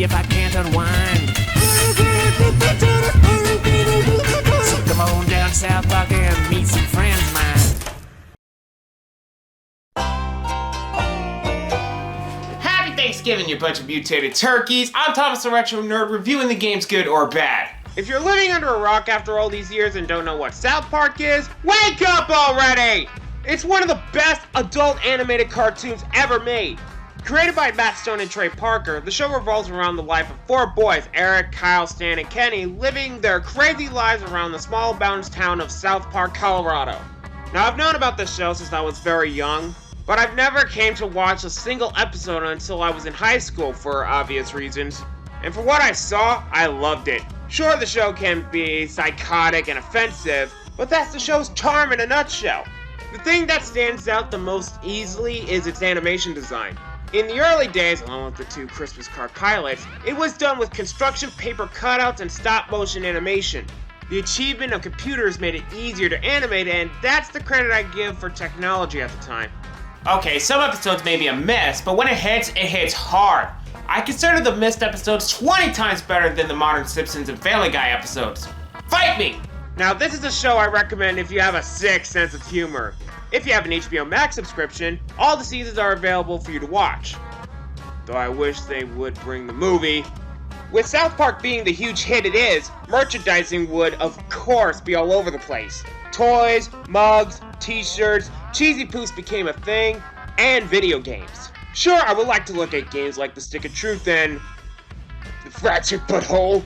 me if I can't unwind. So come on down to South Park and meet some friends of mine. Happy Thanksgiving, you bunch of mutated turkeys. I'm Thomas the Retro Nerd, reviewing the games good or bad. If you're living under a rock after all these years and don't know what South Park is, wake up already! It's one of the best adult animated cartoons ever made. Created by Matt Stone and Trey Parker, the show revolves around the life of four boys, Eric, Kyle, Stan, and Kenny, living their crazy lives around the small mountain town of South Park, Colorado. Now, I've known about this show since I was very young, but I've never came to watch a single episode until I was in high school for obvious reasons. And for what I saw, I loved it. Sure, the show can be psychotic and offensive, but that's the show's charm in a nutshell. The thing that stands out the most easily is its animation design. In the early days, along with the two Christmas card pilots, it was done with construction paper cutouts and stop-motion animation. The achievement of computers made it easier to animate, and that's the credit I give for technology at the time. Okay, some episodes may be a miss, but when it hits hard. I consider the missed episodes 20 times better than the modern Simpsons and Family Guy episodes. Fight me! Now, this is a show I recommend if you have a sick sense of humor. If you have an HBO Max subscription, all the seasons are available for you to watch. Though I wish they would bring the movie. With South Park being the huge hit it is, merchandising would, of course, be all over the place. Toys, mugs, t-shirts, cheesy poofs became a thing, and video games. Sure, I would like to look at games like The Stick of Truth and The Fractured Butthole.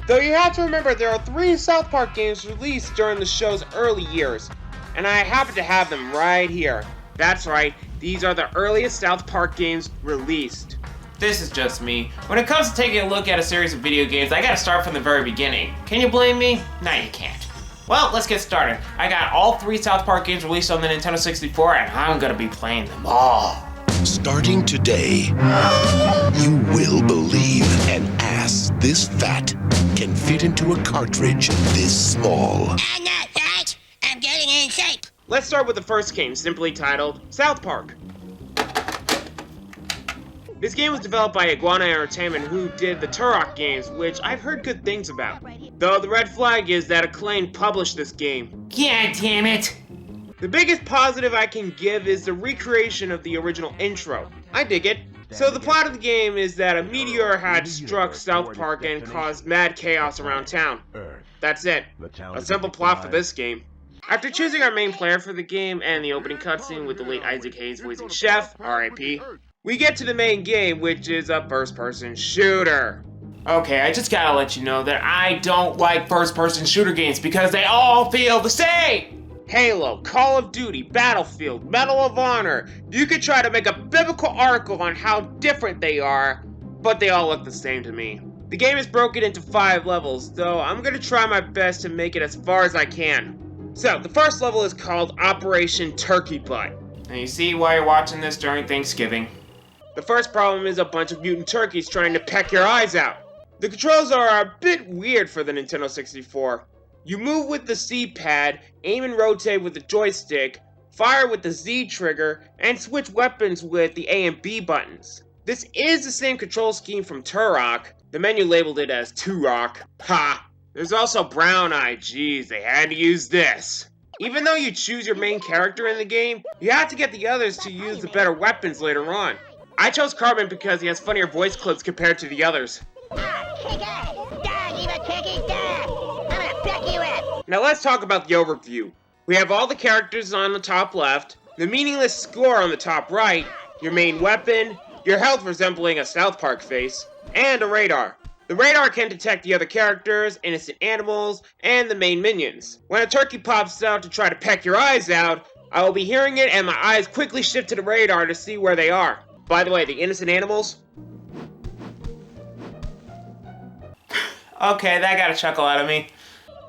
Though you have to remember there are 3 South Park games released during the show's early years, and I happen to have them right here. That's right, these are the earliest South Park games released. This is just me. When it comes to taking a look at a series of video games, I gotta start from the very beginning. Can you blame me? No, you can't. Well, let's get started. I got all 3 South Park games released on the Nintendo 64, and I'm gonna be playing them all. Starting today, you will believe an ass this fat can fit into a cartridge this small. I'm not fat. I'm getting in shape. Let's start with the first game, simply titled South Park. This game was developed by Iguana Entertainment, who did the Turok games, which I've heard good things about. Though the red flag is that Acclaim published this game. God damn it! The biggest positive I can give is the recreation of the original intro. I dig it. So the plot of the game is that a meteor had struck South Park and caused mad chaos around town. That's it. A simple plot for this game. After choosing our main player for the game and the opening cutscene with the late Isaac Hayes voicing Chef, R.I.P., we get to the main game, which is a first-person shooter. Okay, I just gotta let you know that I don't like first-person shooter games because they all feel the same! Halo, Call of Duty, Battlefield, Medal of Honor. You could try to make a biblical article on how different they are, but they all look the same to me. The game is broken into 5 levels, though I'm gonna try my best to make it as far as I can. So, the first level is called Operation Turkey Butt. And you see why you're watching this during Thanksgiving. The first problem is a bunch of mutant turkeys trying to peck your eyes out. The controls are a bit weird for the Nintendo 64. You move with the C-pad, aim and rotate with the joystick, fire with the Z trigger, and switch weapons with the A and B buttons. This is the same control scheme from Turok. The menu labeled it as Turok. Ha! There's also Brown Eye. Jeez, they had to use this. Even though you choose your main character in the game, you have to get the others to use the better weapons later on. I chose Carbon because he has funnier voice clips compared to the others. Now let's talk about the overview. We have all the characters on the top left, the meaningless score on the top right, your main weapon, your health resembling a South Park face, and a radar. The radar can detect the other characters, innocent animals, and the main minions. When a turkey pops out to try to peck your eyes out, I will be hearing it and my eyes quickly shift to the radar to see where they are. By the way, the innocent animals? Okay, that got a chuckle out of me.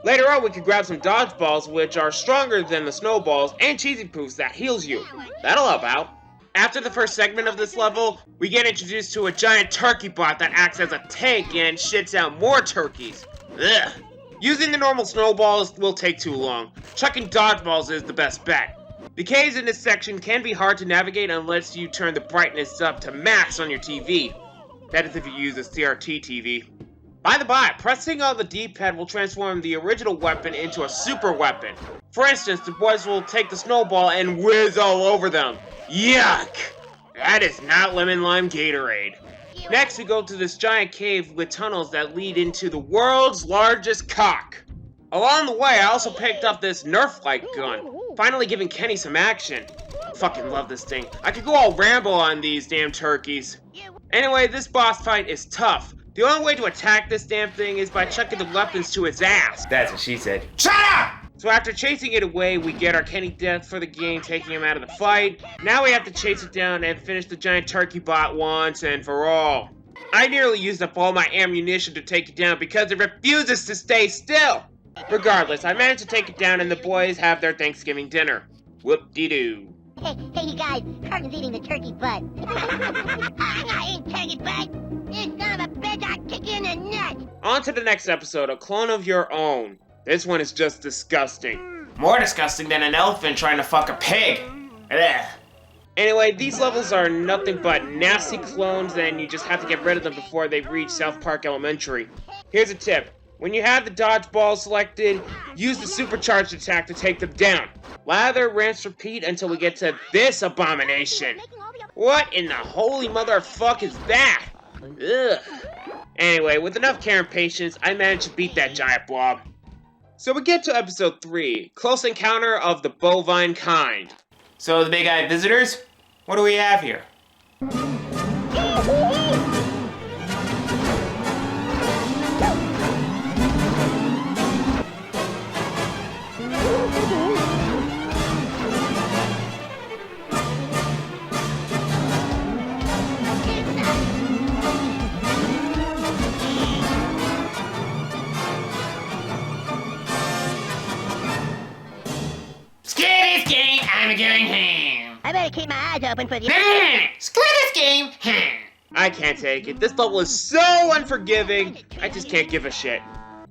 Later on, we can grab some dodgeballs, which are stronger than the snowballs, and cheesy poofs that heals you. That'll help out. After the first segment of this level, we get introduced to a giant turkey bot that acts as a tank and shits out more turkeys. Ugh. Using the normal snowballs will take too long. Chucking dodgeballs is the best bet. The caves in this section can be hard to navigate unless you turn the brightness up to max on your TV. That is if you use a CRT TV. By the by, pressing on the D-pad will transform the original weapon into a super weapon. For instance, the boys will take the snowball and whiz all over them. Yuck! That is not lemon lime Gatorade. Next, we go to this giant cave with tunnels that lead into the world's largest cock. Along the way, I also picked up this Nerf-like gun, finally giving Kenny some action. Fucking love this thing. I could go all Rambo on these damn turkeys. Anyway, this boss fight is tough. The only way to attack this damn thing is by chucking the weapons to its ass. That's what she said. Shut up! So after chasing it away, we get our Kenny death for the game, taking him out of the fight. Now we have to chase it down and finish the giant turkey bot once and for all. I nearly used up all my ammunition to take it down because it refuses to stay still. Regardless, I managed to take it down and the boys have their Thanksgiving dinner. Whoop-de-doo. Hey, you guys, Carton's eating the turkey butt. I'm not eating turkey butt. You son of a bitch, I'll kick you in the nuts. On to the next episode, A Clone of Your Own. This one is just disgusting. More disgusting than an elephant trying to fuck a pig. Ugh. Anyway, these levels are nothing but nasty clones and you just have to get rid of them before they reach South Park Elementary. Here's a tip. When you have the dodgeball selected, use the supercharged attack to take them down. Lather, rinse, repeat until we get to this abomination. What in the holy motherfuck is that? Ugh. Anyway, with enough care and patience, I managed to beat that giant blob. So we get to episode 3, Close Encounter of the Bovine Kind. So the big eye visitors, what do we have here? I'm going home. I better keep my eyes open for the... Screw this game. I can't take it. This level is so unforgiving. I just can't give a shit.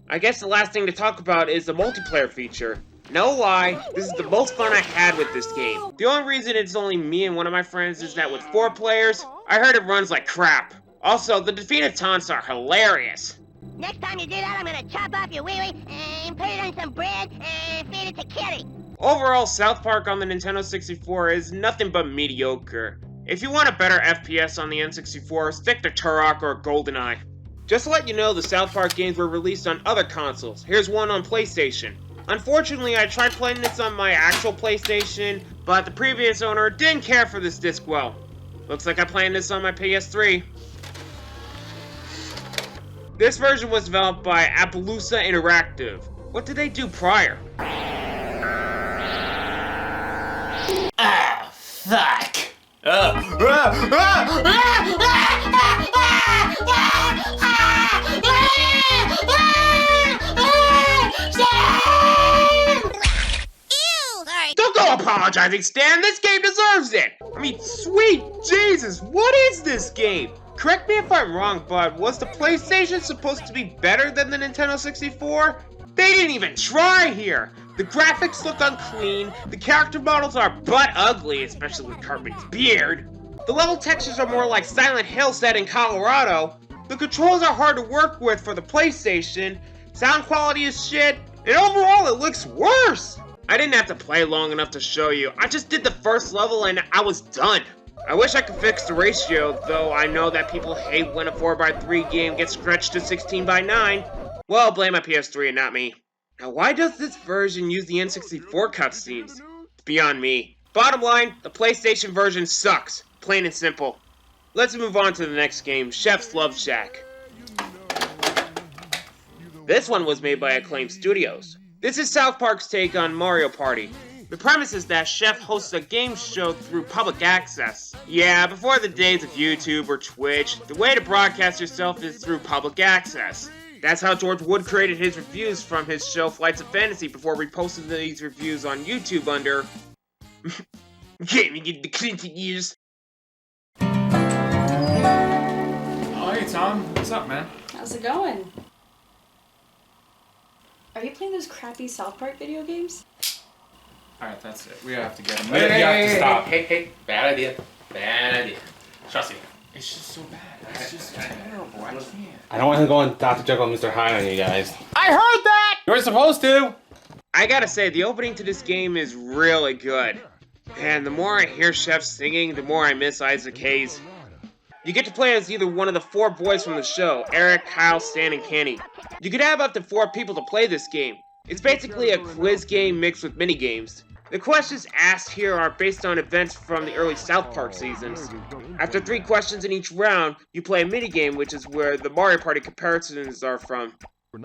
I guess the last thing to talk about is the multiplayer feature. No lie, this is the most fun I had with this game. The only reason it's only me and one of my friends is that with 4 players, I heard it runs like crap. Also, the defeated taunts are hilarious. Next time you do that, I'm gonna chop off your wee-wee and put it on some bread and feed it to Kitty. Overall, South Park on the Nintendo 64 is nothing but mediocre. If you want a better FPS on the N64, stick to Turok or GoldenEye. Just to let you know, the South Park games were released on other consoles. Here's one on PlayStation. Unfortunately, I tried playing this on my actual PlayStation, but the previous owner didn't care for this disc well. Looks like I'm playing this on my PS3. This version was developed by Appaloosa Interactive. What did they do prior? Ah, fuck. Don't go apologizing, Stan! This game deserves it! I mean, sweet Jesus, what is this game? Correct me if I'm wrong, but was the PlayStation supposed to be better than the Nintendo 64? They didn't even try here! The graphics look unclean, the character models are butt ugly, especially with Cartman's beard. The level textures are more like Silent Hill set in Colorado. The controls are hard to work with for the PlayStation. Sound quality is shit, and overall it looks worse! I didn't have to play long enough to show you. I just did the first level and I was done. I wish I could fix the ratio, though I know that people hate when a 4x3 game gets stretched to 16:9. Well, blame my PS3 and not me. Now, why does this version use the N64 cutscenes? It's beyond me. Bottom line, the PlayStation version sucks. Plain and simple. Let's move on to the next game, Chef's Love Shack. This one was made by Acclaim Studios. This is South Park's take on Mario Party. The premise is that Chef hosts a game show through public access. Yeah, before the days of YouTube or Twitch, the way to broadcast yourself is through public access. That's how George Wood created his reviews from his show Flights of Fantasy before reposting these reviews on YouTube under Gaming in the Clinton years. Oh, hey Tom, what's up, man? How's it going? Are you playing those crappy South Park video games? Alright, that's it. We have to get him. Hey, We have to stop. Hey, bad idea. Bad idea. Trust me. It's just so bad. It's just terrible. I can't. I don't want to go on Dr. Jekyll and Mr. Hyde on you guys. I heard that! You were supposed to! I gotta say, the opening to this game is really good. And the more I hear Chef singing, the more I miss Isaac Hayes. You get to play as either one of the 4 boys from the show, Eric, Kyle, Stan, and Kenny. You could have up to 4 people to play this game. It's basically a quiz game mixed with minigames. The questions asked here are based on events from the early South Park seasons. After 3 questions in each round, you play a minigame, which is where the Mario Party comparisons are from.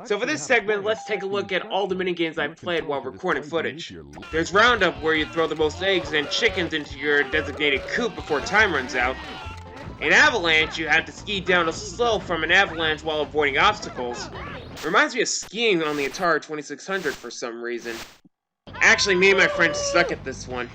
So for this segment, let's take a look at all the minigames I played while recording footage. There's Roundup, where you throw the most eggs and chickens into your designated coop before time runs out. In Avalanche, you have to ski down a slope from an avalanche while avoiding obstacles. Reminds me of skiing on the Atari 2600 for some reason. Actually, me and my friends suck at this one.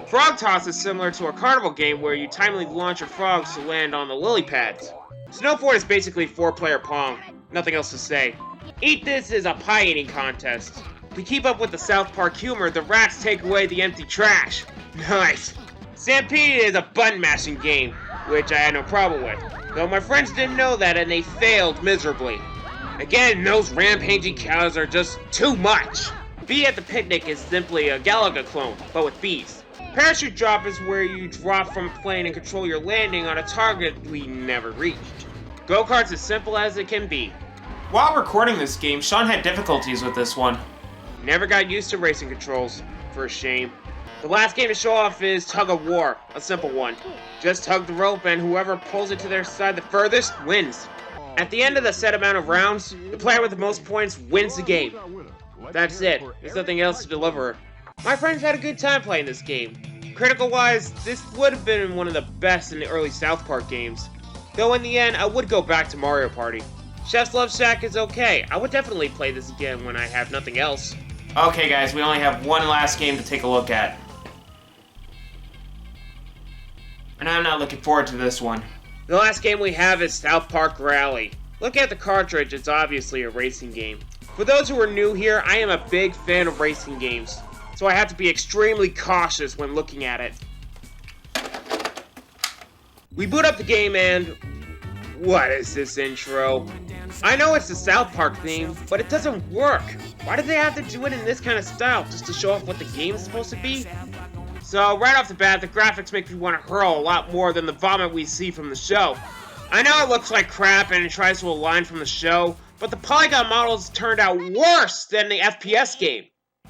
Frog Toss is similar to a carnival game where you timely launch your frogs to land on the lily pads. Snowboard is basically 4-player Pong. Nothing else to say. Eat This is a pie eating contest. To keep up with the South Park humor, the rats take away the empty trash. Nice. Stampede is a button mashing game, which I had no problem with. Though my friends didn't know that and they failed miserably. Again, those rampaging cows are just too much. Bee at the Picnic is simply a Galaga clone, but with bees. Parachute Drop is where you drop from a plane and control your landing on a target we never reached. Go-kart's as simple as it can be. While recording this game, Sean had difficulties with this one. Never got used to racing controls, for a shame. The last game to show off is Tug of War, a simple one. Just tug the rope and whoever pulls it to their side the furthest wins. At the end of the set amount of rounds, the player with the most points wins the game. That's it. There's nothing else to deliver. My friends had a good time playing this game. Critical-wise, this would have been one of the best in the early South Park games. Though in the end, I would go back to Mario Party. Chef's Love Shack is okay. I would definitely play this again when I have nothing else. Okay guys, we only have one last game to take a look at. And I'm not looking forward to this one. The last game we have is South Park Rally. Look at the cartridge, it's obviously a racing game. For those who are new here, I am a big fan of racing games, so I have to be extremely cautious when looking at it. We boot up the game and... what is this intro? I know it's the South Park theme, but it doesn't work. Why did they have to do it in this kind of style, just to show off what the game is supposed to be? So, right off the bat, the graphics make me want to hurl a lot more than the vomit we see from the show. I know it looks like crap and it tries to align from the show, but the polygon models turned out worse than the FPS game.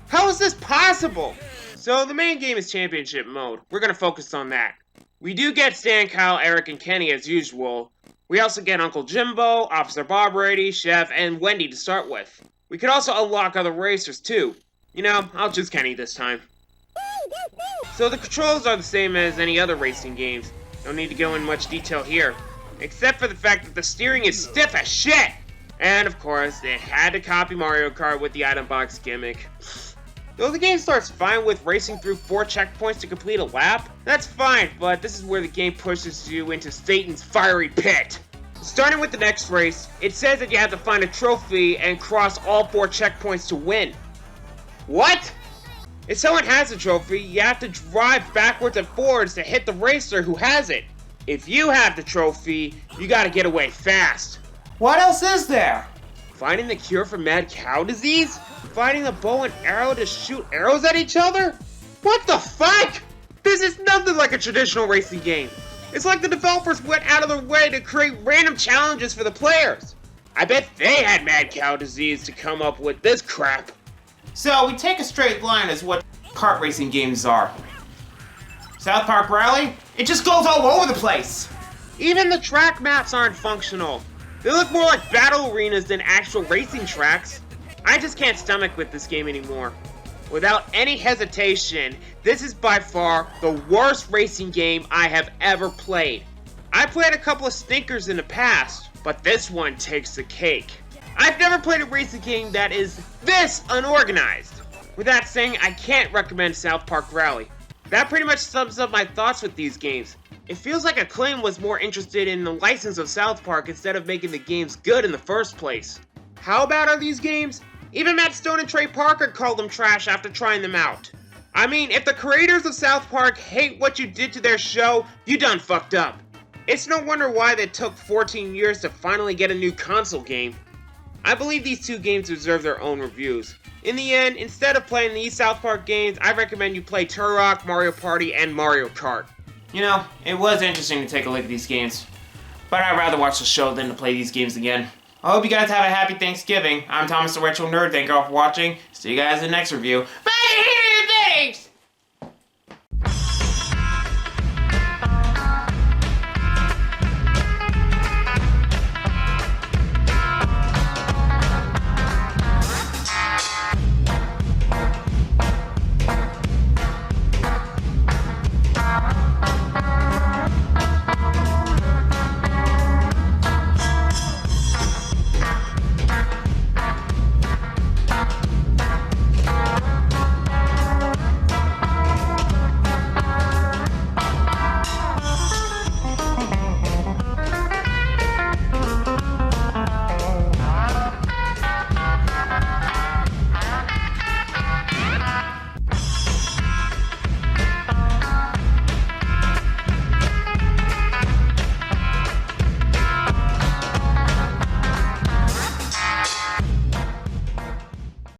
How is this possible? So, the main game is Championship Mode. We're going to focus on that. We do get Stan, Kyle, Eric, and Kenny as usual. We also get Uncle Jimbo, Officer Bob Brady, Chef, and Wendy to start with. We could also unlock other racers too. You know, I'll choose Kenny this time. So the controls are the same as any other racing games. No need to go in much detail here. Except for the fact that the steering is stiff as shit! And of course, they had to copy Mario Kart with the item box gimmick. Though the game starts fine with racing through 4 checkpoints to complete a lap, that's fine, but this is where the game pushes you into Satan's fiery pit. Starting with the next race, it says that you have to find a trophy and cross all 4 checkpoints to win. What? If someone has a trophy, you have to drive backwards and forwards to hit the racer who has it. If you have the trophy, you gotta get away fast. What else is there? Finding the cure for mad cow disease? Finding a bow and arrow to shoot arrows at each other? What the fuck? This is nothing like a traditional racing game. It's like the developers went out of their way to create random challenges for the players. I bet they had mad cow disease to come up with this crap. So we take a straight line as what kart racing games are. South Park Rally? It just goes all over the place. Even the track maps aren't functional. They look more like battle arenas than actual racing tracks. I just can't stomach with this game anymore. Without any hesitation, this is by far the worst racing game I have ever played. I played a couple of stinkers in the past, but this one takes the cake. I've never played a racing game that is this unorganized. With that saying, I can't recommend South Park Rally. That pretty much sums up my thoughts with these games. It feels like Acclaim was more interested in the license of South Park instead of making the games good in the first place. How bad are these games? Even Matt Stone and Trey Parker called them trash after trying them out. I mean, if the creators of South Park hate what you did to their show, you done fucked up. It's no wonder why they took 14 years to finally get a new console game. I believe these two games deserve their own reviews. In the end, instead of playing these South Park games, I recommend you play Turok, Mario Party, and Mario Kart. You know, it was interesting to take a look at these games, but I'd rather watch the show than to play these games again. I hope you guys have a happy Thanksgiving. I'm Thomas the Retro Nerd. Thank you all for watching. See you guys in the next review. Bye! Thanks!